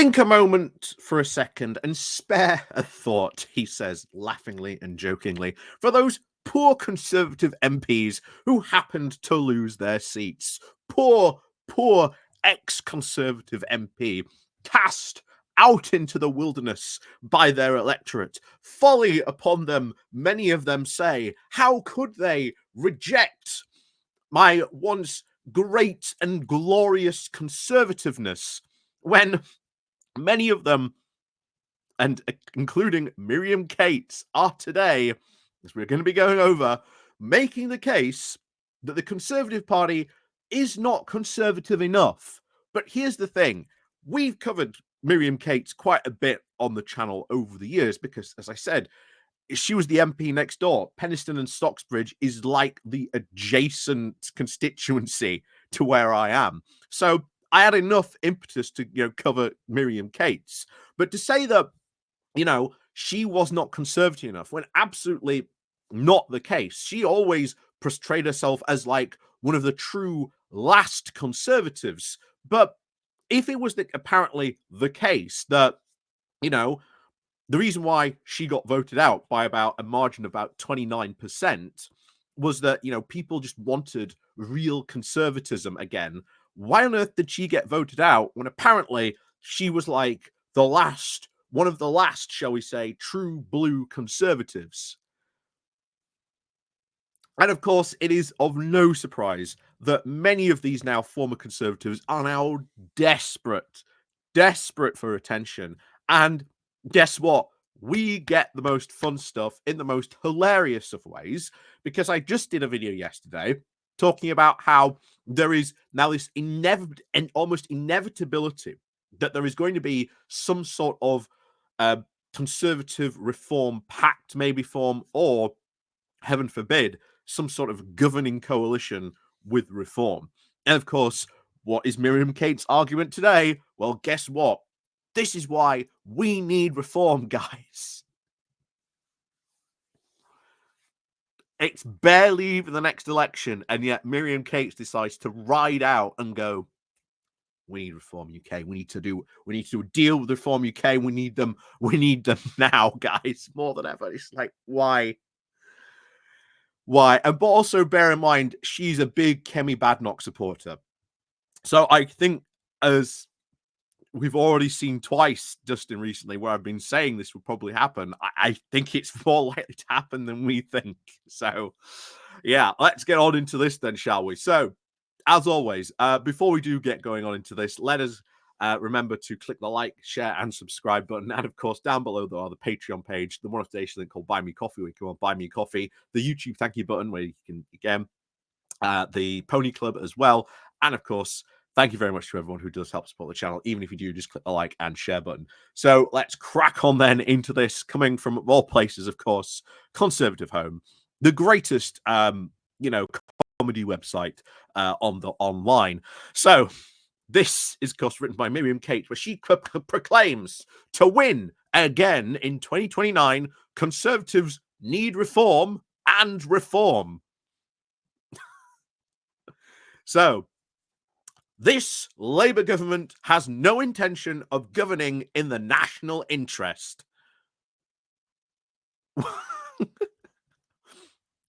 Think a moment for a second and spare a thought, he says laughingly and jokingly, for those poor Conservative MPs who happened to lose their seats. Poor ex-Conservative MP, cast out into the wilderness by their electorate. Folly upon them, many of them say. How could they reject my once great and glorious conservativeness when many of them, and including Miriam Cates, are today, as we're going to be going over, making the case that the Conservative Party is not conservative enough. But here's the thing. We've covered Miriam Cates quite a bit on the channel over the years because, as I said, she was the MP next door. Penistone and Stocksbridge is like the adjacent constituency to where I am. So I had enough impetus to, cover Miriam Cates. But to say that, she was not conservative enough, when absolutely not the case. She always portrayed herself as like one of the true last conservatives. But if it was apparently the case that, the reason why she got voted out by about a margin of about 29% was that, people just wanted real conservatism again. Why on earth did she get voted out when apparently she was like one of the last, shall we say, true blue conservatives? And of course, it is of no surprise that many of these now former conservatives are now desperate for attention. And guess what? We get the most fun stuff in the most hilarious of ways, because I just did a video yesterday talking about how there is now this almost inevitability that there is going to be some sort of conservative reform pact maybe form, or heaven forbid, some sort of governing coalition with reform. And of course, what is Miriam Cates' argument today? Well, guess what? This is why we need reform, guys. It's barely even the next election, and yet Miriam Cates decides to ride out and go, we need Reform UK. We need to do a deal with Reform UK. We need them now, guys, more than ever. It's like, why? And but also bear in mind, she's a big Kemi Badenoch supporter. So I think, as we've already seen twice just in recently, where I've been saying this will probably happen, I think it's more likely to happen than we think. So yeah, let's get on into this then, shall we? So as always, before we do get going on into this, let us remember to click the like, share, and subscribe button. And of course, down below there are the Patreon page, the monetization link called Buy Me Coffee, where you can go on Buy Me Coffee, the YouTube thank you button, where you can, again, the Pony Club as well. And of course, thank you very much to everyone who does help support the channel. Even if you do, just click the like and share button. So let's crack on then into this, coming from all places, of course, Conservative Home, the greatest, comedy website on the online. So this is, of course, written by Miriam Cates, where she proclaims to win again in 2029, Conservatives need reform and reform. So this Labour government has no intention of governing in the national interest.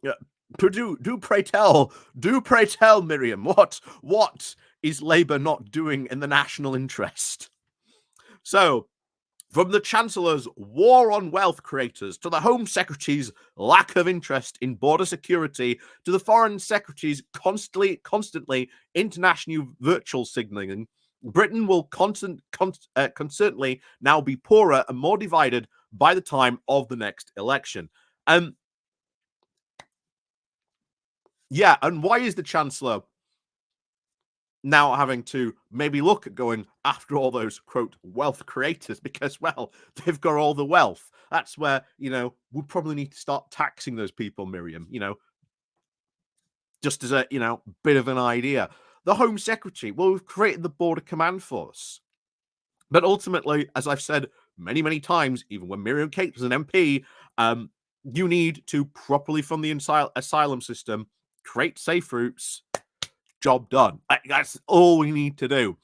Yeah. Do pray tell, Miriam, what is Labour not doing in the national interest? So, from the Chancellor's war on wealth creators, to the Home Secretary's lack of interest in border security, to the Foreign Secretary's constantly international virtual signalling, Britain will constantly now be poorer and more divided by the time of the next election. Yeah, and why is the Chancellor now having to maybe look at going after all those, quote, wealth creators? Because, well, they've got all the wealth. That's where, we'll probably need to start taxing those people, Miriam, just as a, bit of an idea. The Home Secretary, well, we've created the Border Command Force. But ultimately, as I've said many, many times, even when Miriam Cates was an MP, you need to properly fund the asylum system, create safe routes, job done. That's all we need to do.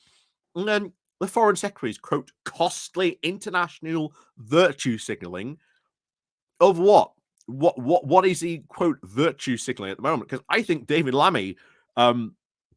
And then the Foreign Secretary's, quote, costly international virtue signalling of what? What is he, quote, virtue signaling at the moment? Because I think David Lammy,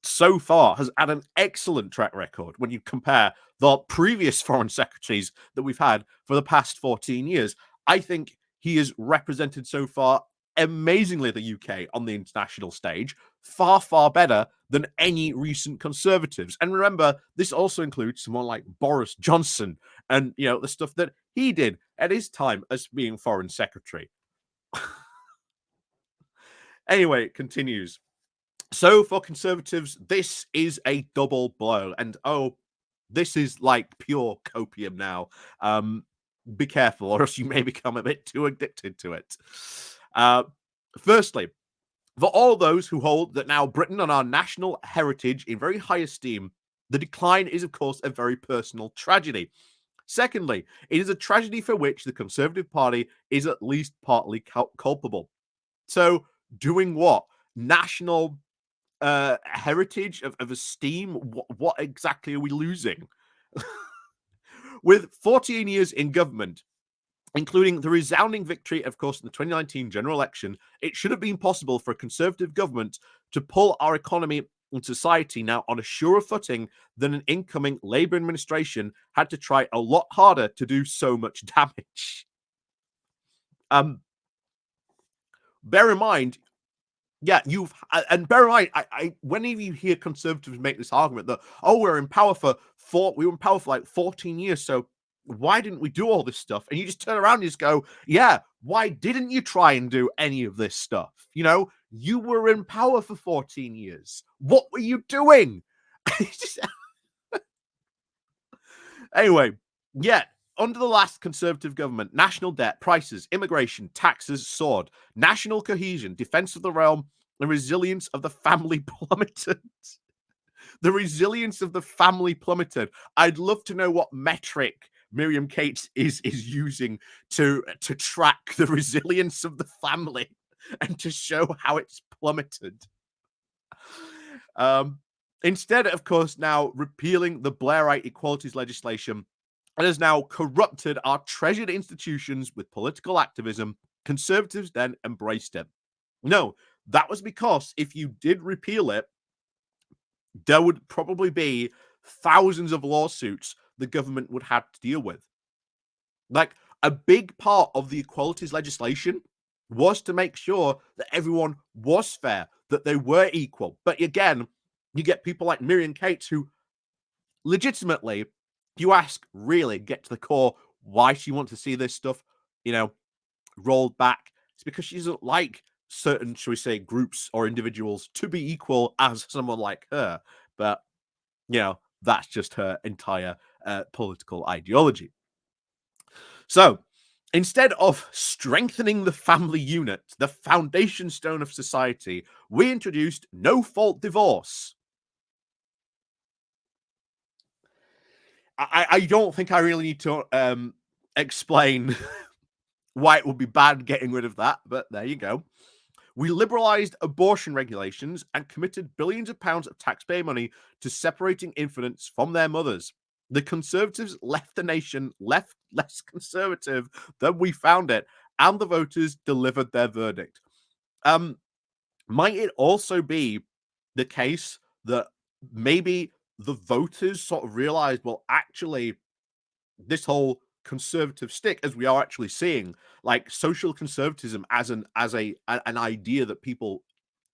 so far has had an excellent track record when you compare the previous foreign secretaries that we've had for the past 14 years. I think he has represented so far amazingly the UK on the international stage, far, far better than any recent Conservatives. And remember, this also includes someone like Boris Johnson and, you know, the stuff that he did at his time as being foreign secretary. Anyway, it continues. So for Conservatives, this is a double blow. And oh, this is like pure copium now. Be careful, or else you may become a bit too addicted to it. Firstly, for all those who hold that now Britain and our national heritage in very high esteem, the decline is, of course, a very personal tragedy. Secondly, it is a tragedy for which the Conservative Party is at least partly culpable. So, doing what? National heritage of esteem? What exactly are we losing? With 14 years in government, including the resounding victory, of course, in the 2019 general election, it should have been possible for a Conservative government to pull our economy and society now on a surer footing than an incoming Labour administration had to try a lot harder to do so much damage. Bear in mind, and bear in mind, whenever you hear Conservatives make this argument that, oh, we were in power for like 14 years, so why didn't we do all this stuff? And you just turn around and just go, yeah, why didn't you try and do any of this stuff? You know, you were in power for 14 years. What were you doing? Anyway, yeah, under the last Conservative government, national debt, prices, immigration, taxes soared, national cohesion, defense of the realm, the resilience of the family plummeted. The resilience of the family plummeted. I'd love to know what metric Miriam Cates is using to track the resilience of the family and to show how it's plummeted. Instead, of course, now repealing the Blairite equalities legislation, it has now corrupted our treasured institutions with political activism. Conservatives then embraced it. No, that was because if you did repeal it, there would probably be thousands of lawsuits the government would have to deal with. Like, a big part of the equalities legislation was to make sure that everyone was fair, that they were equal. But again, you get people like Miriam Cates who legitimately, you ask, really get to the core why she wants to see this stuff, you know, rolled back. It's because she doesn't like certain, shall we say, groups or individuals to be equal as someone like her. But, you know, that's just her entire political ideology. So, instead of strengthening the family unit, the foundation stone of society, we introduced no-fault divorce. I don't think I really need to explain why it would be bad getting rid of that, but there you go. We liberalized abortion regulations and committed billions of pounds of taxpayer money to separating infants from their mothers. The Conservatives left the nation less conservative than we found it, and the voters delivered their verdict. Might it also be the case that maybe the voters sort of realized, well, actually, this whole conservative stick, as we are actually seeing, like social conservatism as an idea that people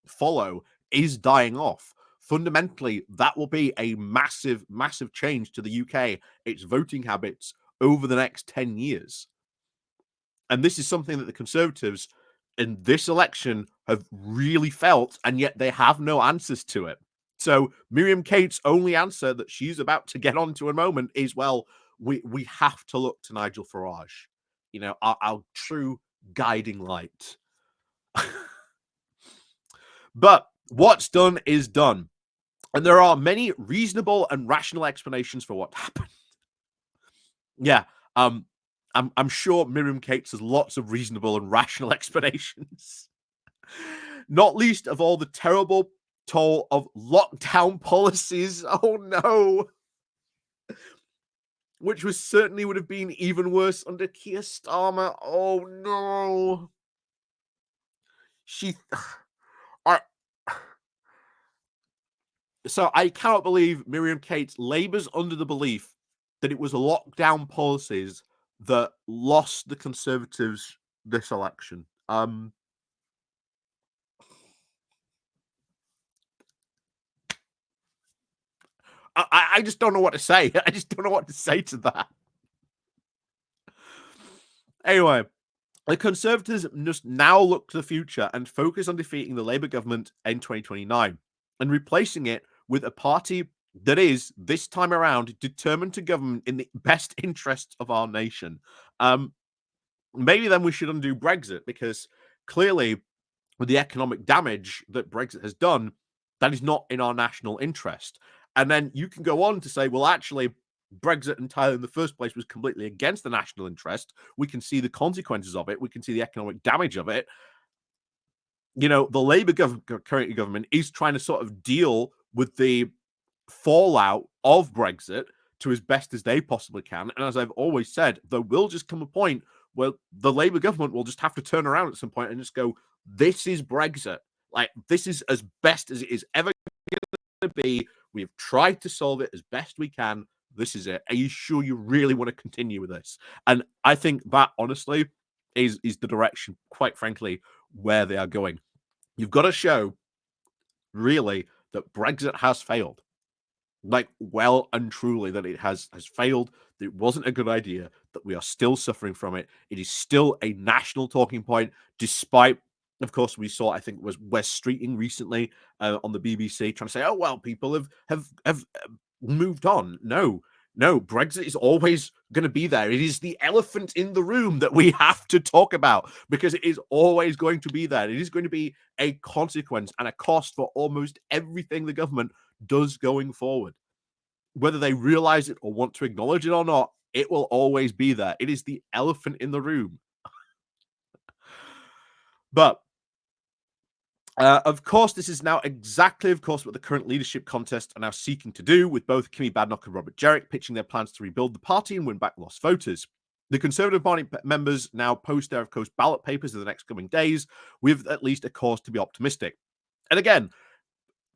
follow, is dying off. Fundamentally, that will be a massive change to the UK, its voting habits over the next 10 years. And this is something that the Conservatives in this election have really felt, and yet they have no answers to it. So Miriam Cates' only answer that she's about to get onto in a moment is, well, we have to look to Nigel Farage, you know, our true guiding light. But what's done is done. And there are many reasonable and rational explanations for what happened. Yeah, I'm sure Miriam Cates has lots of reasonable and rational explanations. Not least of all the terrible toll of lockdown policies. Oh no. which was certainly would have been even worse under Keir Starmer. Oh no. She I so I cannot believe Miriam Cates labours under the belief that it was lockdown policies that lost the Conservatives this election. I just don't know what to say. I just don't know what to say to that. Anyway, the Conservatives must now look to the future and focus on defeating the Labour government in 2029 and replacing it with a party that is, this time around, determined to govern in the best interests of our nation. Maybe then we should undo Brexit, because clearly, with the economic damage that Brexit has done, that is not in our national interest. And then you can go on to say, well, actually, Brexit entirely in the first place was completely against the national interest. We can see the consequences of it. We can see the economic damage of it. You know, the Labour current government is trying to sort of deal with the fallout of Brexit to as best as they possibly can. And as I've always said, there will just come a point where the Labour government will just have to turn around at some point and just go, this is Brexit. Like, this is as best as it is ever going to be. We have tried to solve it as best we can. This is it. Are you sure you really want to continue with this? And I think that, honestly, is the direction, quite frankly, where they are going. You've got to show, really, that Brexit has failed. Like, well and truly, that it has failed, that it wasn't a good idea, that we are still suffering from it. It is still a national talking point, despite, of course, we saw, I think it was Wes Streeting recently on the BBC trying to say, oh, well, people have moved on. No, Brexit is always going to be there. It is the elephant in the room that we have to talk about, because it is always going to be there. It is going to be a consequence and a cost for almost everything the government does going forward. Whether they realize it or want to acknowledge it or not, it will always be there. It is the elephant in the room. But of course, this is now exactly, of course, what the current leadership contest are now seeking to do, with both Kimmy Badenoch and Robert Jerrick pitching their plans to rebuild the party and win back lost voters. The Conservative Party members now post their, of course, ballot papers in the next coming days, with at least a cause to be optimistic. And again,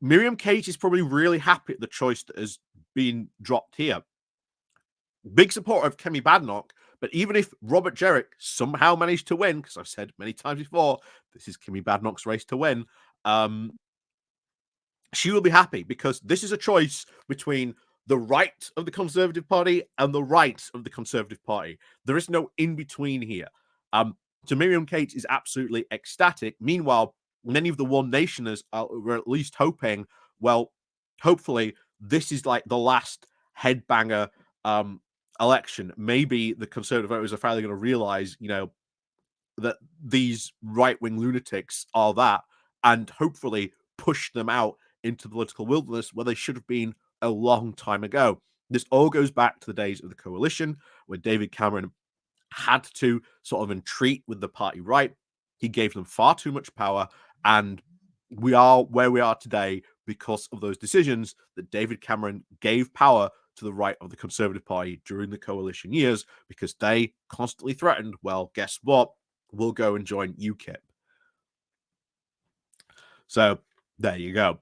Miriam Cates is probably really happy at the choice that has been dropped here. Big supporter of Kemi Badenoch, but even if Robert Jerrick somehow managed to win, because I've said many times before, this is Kemi Badenoch's race to win, she will be happy, because this is a choice between the right of the Conservative Party and the right of the Conservative Party. There is no in-between here. So Miriam Cates is absolutely ecstatic. Meanwhile, many of the One Nationers were at least hoping, well, hopefully this is like the last headbanger election. Maybe the Conservative voters are finally going to realize, you know, that these right-wing lunatics are that, and hopefully push them out into the political wilderness where they should have been a long time ago. This all goes back to the days of the coalition, where David Cameron had to sort of entreat with the party right. He gave them far too much power, and we are where we are today because of those decisions that David Cameron gave power to the right of the Conservative Party during the coalition years, because they constantly threatened, well, guess what? We'll go and join UKIP. So there you go.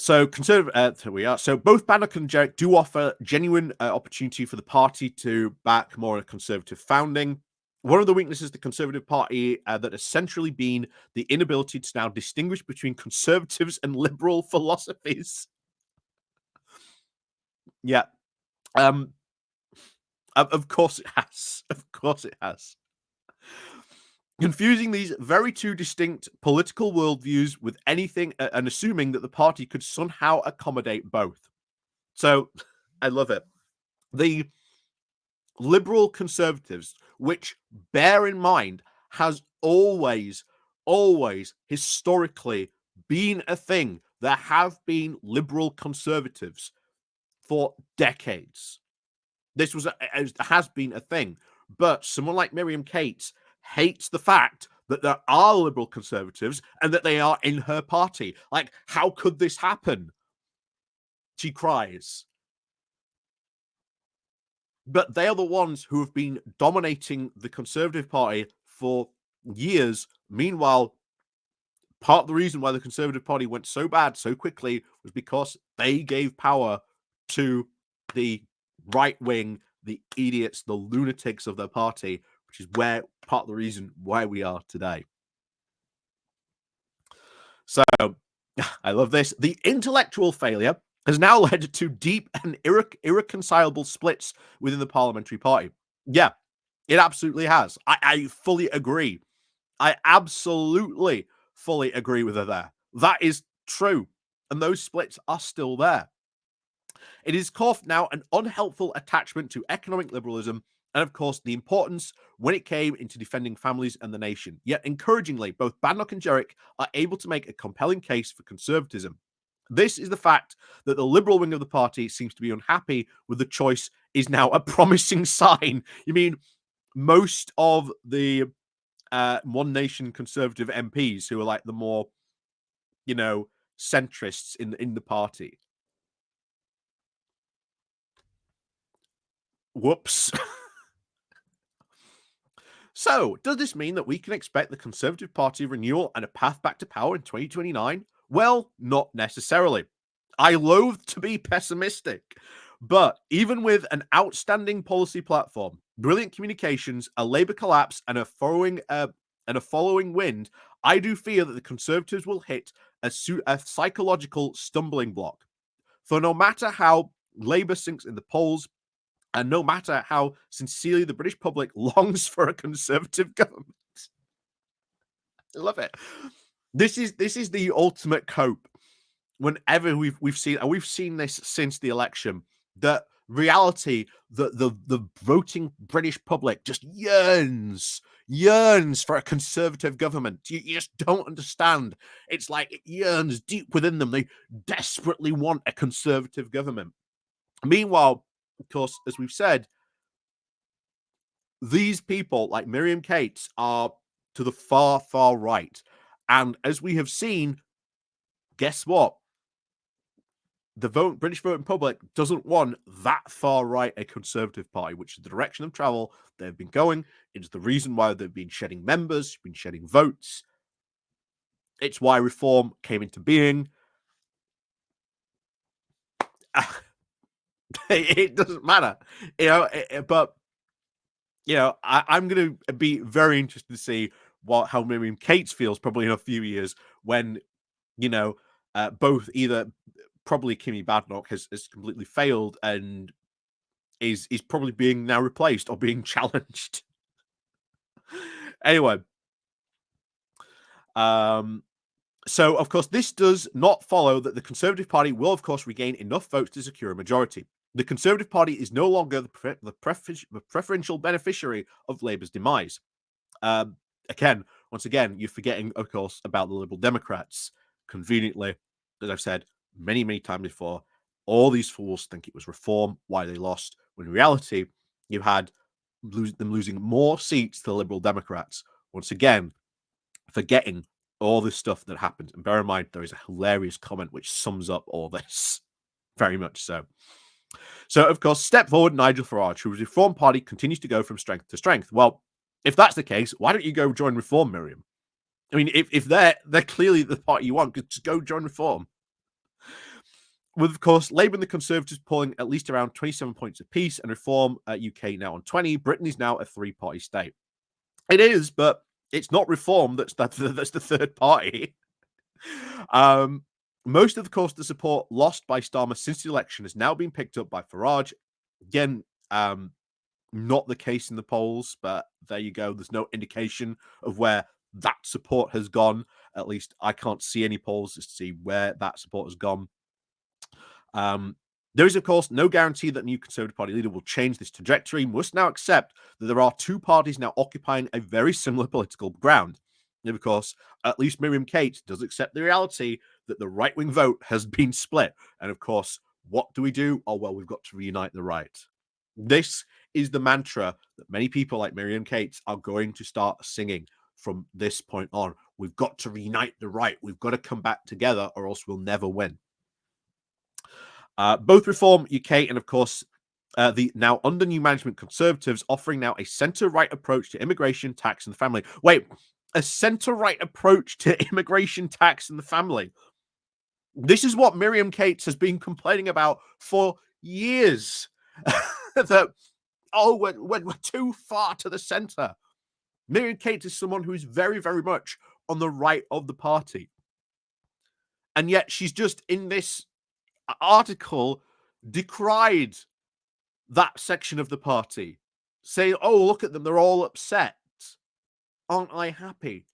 So Conservative, here we are. So both Badenoch and Jerrick do offer genuine opportunity for the party to back more a Conservative founding. One of the weaknesses of the Conservative Party that has centrally been the inability to now distinguish between Conservatives and liberal philosophies. Yeah. Of course it has. Of course it has. Confusing these very two distinct political worldviews with anything and assuming that the party could somehow accommodate both. So I love it. The liberal conservatives, which, bear in mind, has always historically been a thing. There have been liberal conservatives for decades. This has been a thing. But someone like Miriam Cates hates the fact that there are liberal conservatives and that they are in her party. Like, how could this happen? She cries. But they are the ones who have been dominating the Conservative Party for years. Meanwhile, part of the reason why the Conservative Party went so bad so quickly was because they gave power to the right wing, the idiots, the lunatics of their party, which is where part of the reason why we are today. So I love this. The intellectual failure has now led to deep and irreconcilable splits within the parliamentary party. Yeah, it absolutely has. I fully agree. I absolutely fully agree with her there. That is true. And those splits are still there. It is caused now an unhelpful attachment to economic liberalism and, of course, the importance when it came into defending families and the nation. Yet, encouragingly, both Badenoch and Jerrick are able to make a compelling case for conservatism. This is the fact that the liberal wing of the party seems to be unhappy with the choice is now a promising sign. You mean most of the One Nation Conservative MPs who are like the more, centrists in the party. Whoops. So, does this mean that we can expect the Conservative Party renewal and a path back to power in 2029? Well, not necessarily. I loathe to be pessimistic, but even with an outstanding policy platform, brilliant communications, a Labour collapse, and a following wind, I do fear that the Conservatives will hit a psychological stumbling block. For no matter how Labour sinks in the polls, and no matter how sincerely the British public longs for a Conservative government, I love it. This is the ultimate cope. Whenever we've seen this since the election, that reality that the voting British public just yearns for a Conservative government. You just don't understand. It's like it yearns deep within them. They desperately want a Conservative government. Meanwhile, of course, as we've said, these people like Miriam Cates are to the far, far right. And as we have seen, guess what? The British voting public doesn't want that far right a Conservative Party, which is the direction of travel they've been going. It's the reason why they've been shedding members, been shedding votes. It's why reform came into being. It doesn't matter, but I'm going to be very interested to see how Miriam Cates feels probably in a few years when, both either probably Kimmy Badenoch has completely failed and is probably being now replaced or being challenged. Anyway, so of course this does not follow that the Conservative Party will of course regain enough votes to secure a majority. The Conservative Party is no longer the preferential beneficiary of Labour's demise. Once again, you're forgetting, of course, about the Liberal Democrats. Conveniently, as I've said many, many times before, all these fools think it was reform why they lost, when in reality, you had them losing more seats to the Liberal Democrats. Once again, forgetting all this stuff that happened. And bear in mind, there is a hilarious comment which sums up all this. Very much so. So, of course, step forward Nigel Farage, whose Reform Party continues to go from strength to strength. Well, if that's the case, why don't you go join Reform, Miriam? I mean, if they're clearly the party you want, just go join Reform. With, of course, Labour and the Conservatives polling at least around 27 points apiece, and Reform UK now on 20, Britain is now a three-party state. It is, but it's not Reform that's the third party. Most of, course, the support lost by Starmer since the election has now been picked up by Farage. Again, not the case in the polls, but there you go. There's no indication of where that support has gone. At least I can't see any polls to see where that support has gone. There is, of course, no guarantee that new Conservative Party leader will change this trajectory. We must now accept that there are two parties now occupying a very similar political ground. And of course, at least Miriam Cates does accept the reality that the right-wing vote has been split. And of course, what do? Oh, well, we've got to reunite the right. This is the mantra that many people like Miriam Cates are going to start singing from this point on. We've got to reunite the right. We've got to come back together or else we'll never win. Both Reform UK and, of course, the now under new management Conservatives offering now a centre-right approach to immigration, tax, and the family. Wait, a centre-right approach to immigration, tax, and the family. This is what Miriam Cates has been complaining about for years. That, oh, we're too far to the centre. Miriam Cates is someone who is very, very much on the right of the party. And yet she's just in this article decried that section of the party, saying, oh, look at them, they're all upset. Aren't I happy?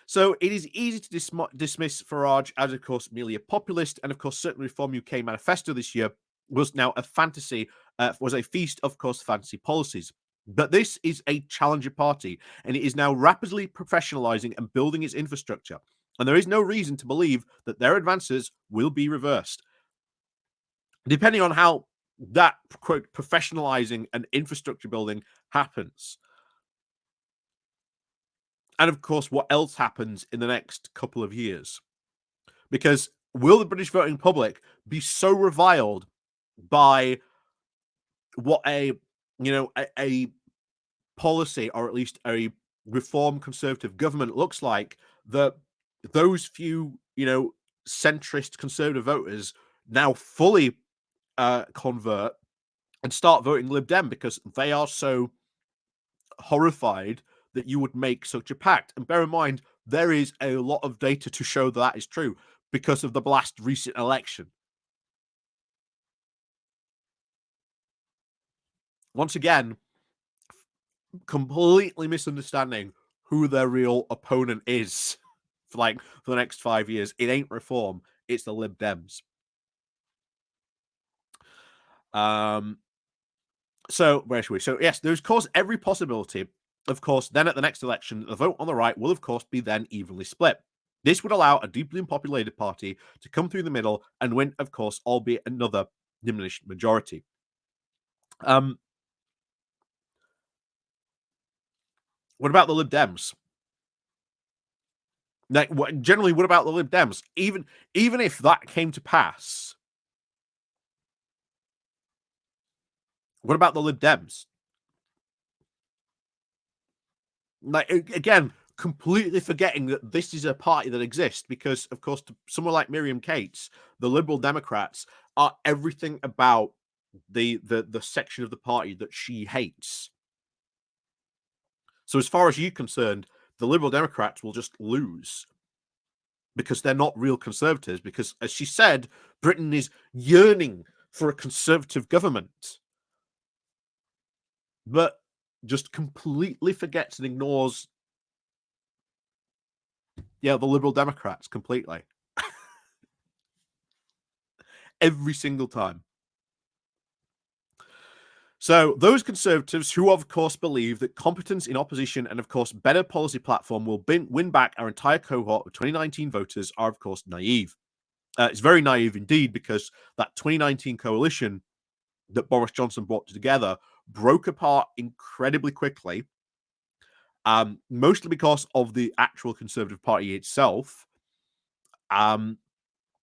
So it is easy to dismiss Farage as, of course, merely a populist, and of course, certainly Reform UK manifesto this year was now a fantasy, was a feast of, course, fantasy policies. But this is a challenger party, and it is now rapidly professionalizing and building its infrastructure. And there is no reason to believe that their advances will be reversed. Depending on how that, quote, professionalizing and infrastructure building happens. And of course, what else happens in the next couple of years? Because will the British voting public be so reviled by what a policy, or at least a reform conservative government, looks like, that those few centrist conservative voters now fully convert and start voting Lib Dem because they are so horrified that you would make such a pact? And bear in mind, there is a lot of data to show that is true because of the last recent election. Once again, completely misunderstanding who their real opponent is for the next 5 years. It ain't Reform, it's the Lib Dems. So where should we? So yes, there's, of course, every possibility. Of course, then at the next election, the vote on the right will, of course, be then evenly split. This would allow a deeply unpopulated party to come through the middle and win, of course, albeit another diminished majority. What about the Lib Dems? Generally, what about the Lib Dems? Even if that came to pass, what about the Lib Dems? Again, completely forgetting that this is a party that exists, because, of course, to someone like Miriam Cates, the Liberal Democrats are everything about the section of the party that she hates. So as far as you're concerned, the Liberal Democrats will just lose because they're not real conservatives, because, as she said, Britain is yearning for a conservative government. But just completely forgets and ignores the Liberal Democrats completely. Every single time. So those Conservatives who, of course, believe that competence in opposition and, of course, better policy platform will win back our entire cohort of 2019 voters are, of course, naive. It's very naive indeed, because that 2019 coalition that Boris Johnson brought together broke apart incredibly quickly, mostly because of the actual Conservative Party itself. And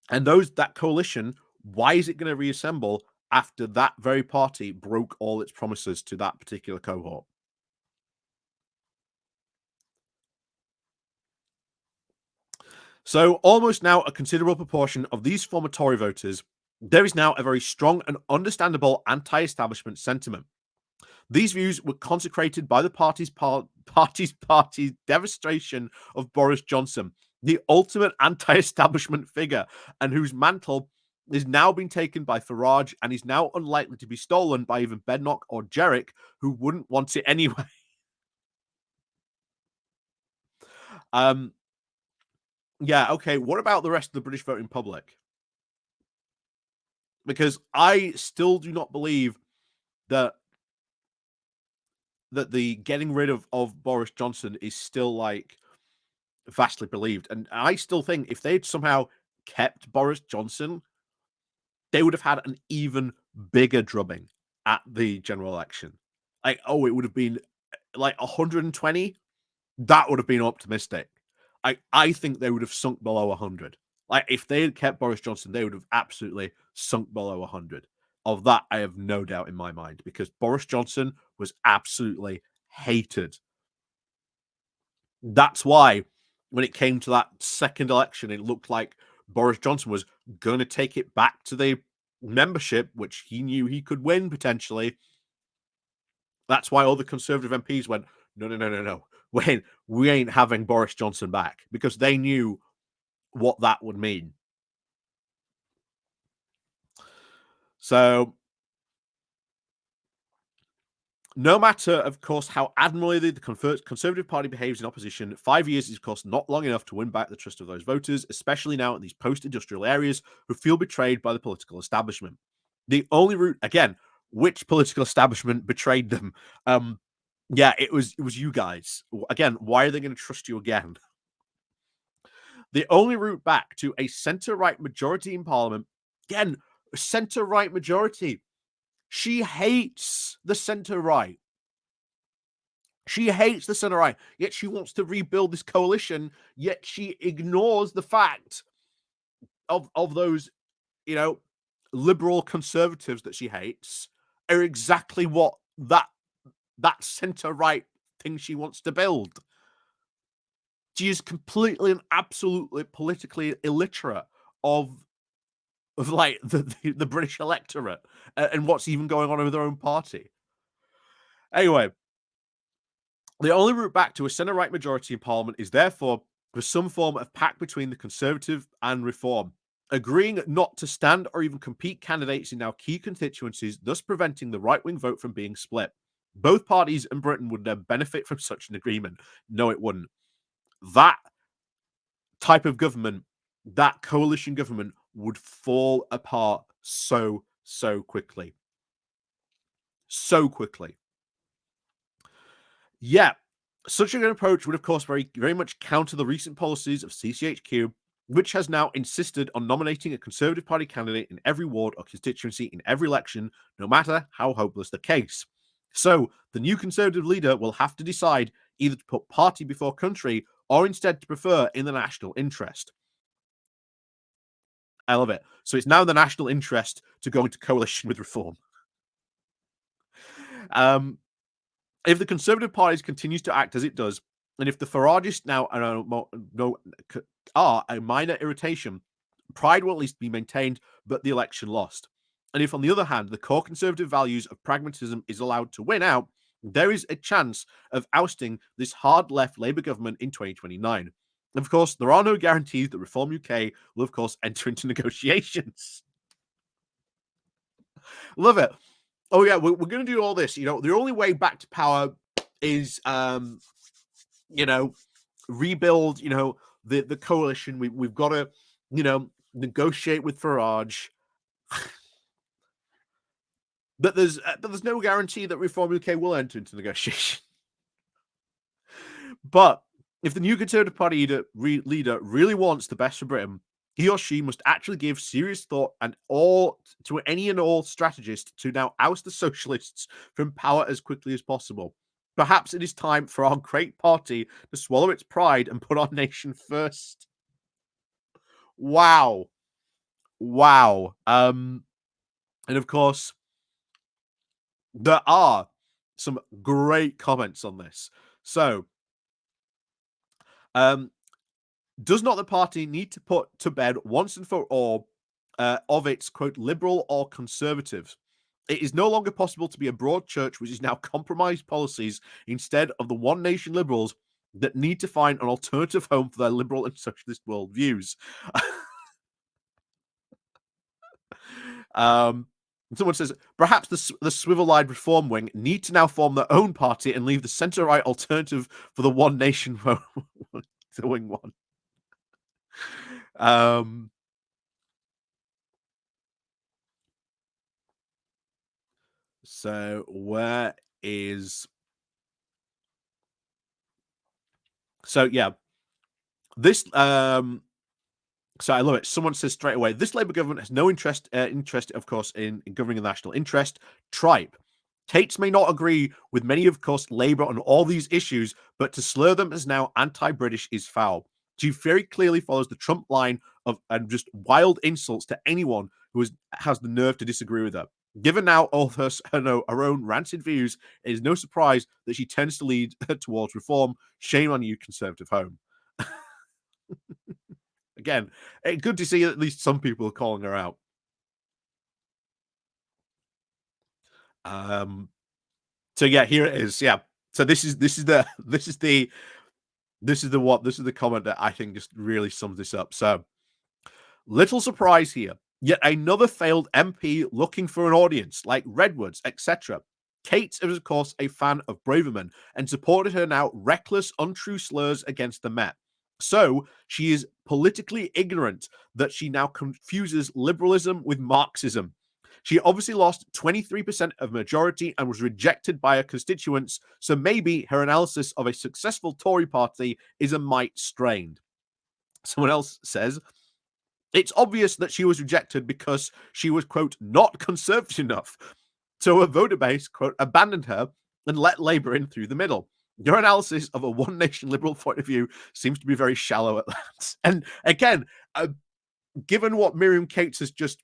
that coalition, why is it going to reassemble after that very party broke all its promises to that particular cohort? So almost now a considerable proportion of these former Tory voters, there is now a very strong and understandable anti-establishment sentiment. These views were consecrated by the party's devastation of Boris Johnson, the ultimate anti-establishment figure, and whose mantle is now being taken by Farage and is now unlikely to be stolen by even Bednock or Jerrick, who wouldn't want it anyway. Yeah, okay, what about the rest of the British voting public? Because I still do not believe that the getting rid of Boris Johnson is still vastly believed. And I still think if they'd somehow kept Boris Johnson, they would have had an even bigger drubbing at the general election. It would have been 120. That would have been optimistic. I think they would have sunk below 100. Like, if they had kept Boris Johnson, they would have absolutely sunk below 100. Of that, I have no doubt in my mind, because Boris Johnson was absolutely hated. That's why when it came to that second election, it looked like Boris Johnson was going to take it back to the membership, which he knew he could win potentially. That's why all the Conservative MPs went, no, no, no, no, no. We ain't having Boris Johnson back, because they knew what that would mean. So, no matter, of course, how admirably the Conservative Party behaves in opposition, 5 years is, of course, not long enough to win back the trust of those voters, especially now in these post-industrial areas who feel betrayed by the political establishment. The only route, again, which political establishment betrayed them? Yeah, it was you guys. Again, why are they going to trust you again? The only route back to a centre-right majority in Parliament, again, a centre-right majority. She hates the centre-right. She hates the centre-right, yet she wants to rebuild this coalition, yet she ignores the fact of those, liberal conservatives that she hates are exactly what that centre-right thing she wants to build. She is completely and absolutely politically illiterate of like the British electorate and what's even going on with their own party. Anyway, the only route back to a centre-right majority in Parliament is therefore for some form of pact between the Conservative and Reform, agreeing not to stand or even compete candidates in now key constituencies, thus preventing the right-wing vote from being split. Both parties in Britain would then benefit from such an agreement. No, it wouldn't. That type of government, that coalition government, would fall apart so quickly. So quickly. Yeah, such an approach would, of course, very much counter the recent policies of CCHQ, which has now insisted on nominating a Conservative Party candidate in every ward or constituency in every election, no matter how hopeless the case. So, the new Conservative leader will have to decide either to put party before country or instead to prefer in the national interest. I love it. So it's now the national interest to go into coalition with Reform. If the Conservative Party continues to act as it does, and if the Faragists now are a minor irritation, pride will at least be maintained, but the election lost. And if, on the other hand, the core Conservative values of pragmatism is allowed to win out, there is a chance of ousting this hard-left Labour government in 2029. And of course, there are no guarantees that Reform UK will, of course, enter into negotiations. Love it. Oh yeah, we're going to do all this. The only way back to power is, rebuild. The coalition. We've got to, negotiate with Farage. But there's no guarantee that Reform UK will enter into negotiation. But if the new Conservative Party leader really wants the best for Britain, he or she must actually give serious thought to any and all strategists to now oust the socialists from power as quickly as possible. Perhaps it is time for our great party to swallow its pride and put our nation first. Wow. And of course, there are some great comments on this. So, does not the party need to put to bed once and for all of its, quote, liberal or conservative? It is no longer possible to be a broad church which is now compromised policies instead of the one nation liberals that need to find an alternative home for their liberal and socialist worldviews. Someone says, perhaps the swivel-eyed reform wing need to now form their own party and leave the centre-right alternative for the one nation wing one. So where is... So yeah, this so I love it. Someone says straight away, this Labour government has no interest, of course, in governing the national interest. Tripe. Cates may not agree with many, of course, Labour on all these issues, but to slur them as now anti-British is foul. She very clearly follows the Trump line of and just wild insults to anyone who has the nerve to disagree with her. Given now all of her own rancid views, it is no surprise that she tends to lead towards reform. Shame on you, conservative home. Again, good to see at least some people are calling her out. So yeah, here it is. Yeah. So this is the comment that I think just really sums this up. So little surprise here. Yet another failed MP looking for an audience, like Redwoods, etc. Cates is, of course, a fan of Braverman and supported her now reckless, untrue slurs against the Met. So she is politically ignorant that she now confuses liberalism with Marxism. She obviously lost 23% of majority and was rejected by her constituents, so maybe her analysis of a successful Tory party is a mite strained. Someone else says, it's obvious that she was rejected because she was, quote, not conservative enough. So her voter base, quote, abandoned her and let Labour in through the middle. Your analysis of a one nation liberal point of view seems to be very shallow at that. And again, given what Miriam Cates has just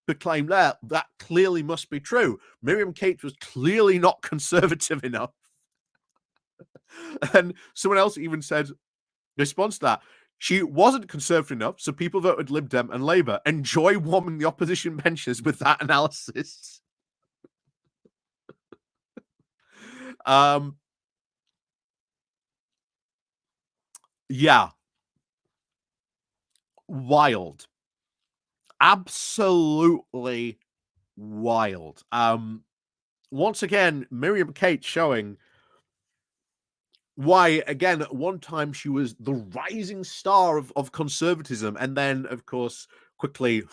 proclaimed there, that clearly must be true. Miriam Cates was clearly not conservative enough. And someone else even said, in response to that, she wasn't conservative enough, so people voted Lib Dem and Labour. Enjoy warming the opposition benches with that analysis. Yeah. Wild. Absolutely wild. Once again, Miriam Cates showing why, again, at one time she was the rising star of conservatism, and then, of course, quickly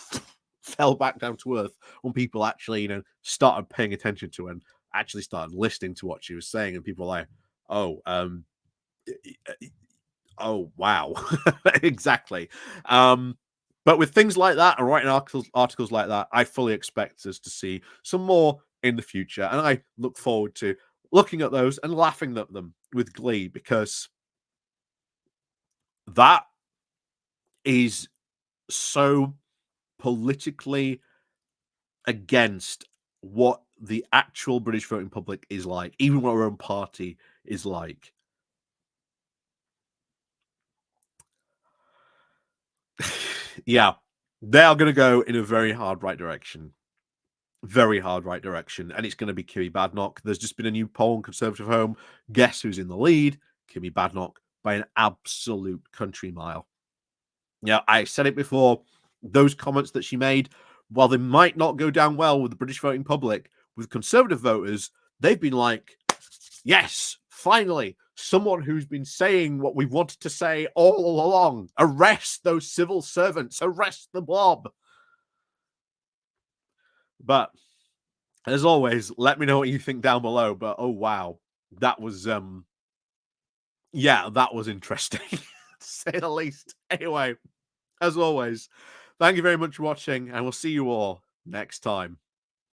fell back down to earth when people actually, started paying attention to her and actually started listening to what she was saying, and people were like, oh, oh, wow, exactly. But with things like that and writing articles like that, I fully expect us to see some more in the future, and I look forward to looking at those and laughing at them with glee, because that is so politically against what the actual British voting public is like, even what our own party is like. Yeah, they are going to go in a very hard right direction. Very hard right direction. And it's going to be Kimmy Badenoch. There's just been a new poll on Conservative Home. Guess who's in the lead? Kimmy Badenoch by an absolute country mile. Yeah, I said it before. Those comments that she made, while they might not go down well with the British voting public, with Conservative voters, they've been like, yes, finally, someone who's been saying what we've wanted to say all along. Arrest those civil servants. Arrest the mob. But as always, let me know what you think down below. But oh wow, that was yeah, that was interesting to say the least. Anyway, as always, thank you very much for watching, and we'll see you all next time.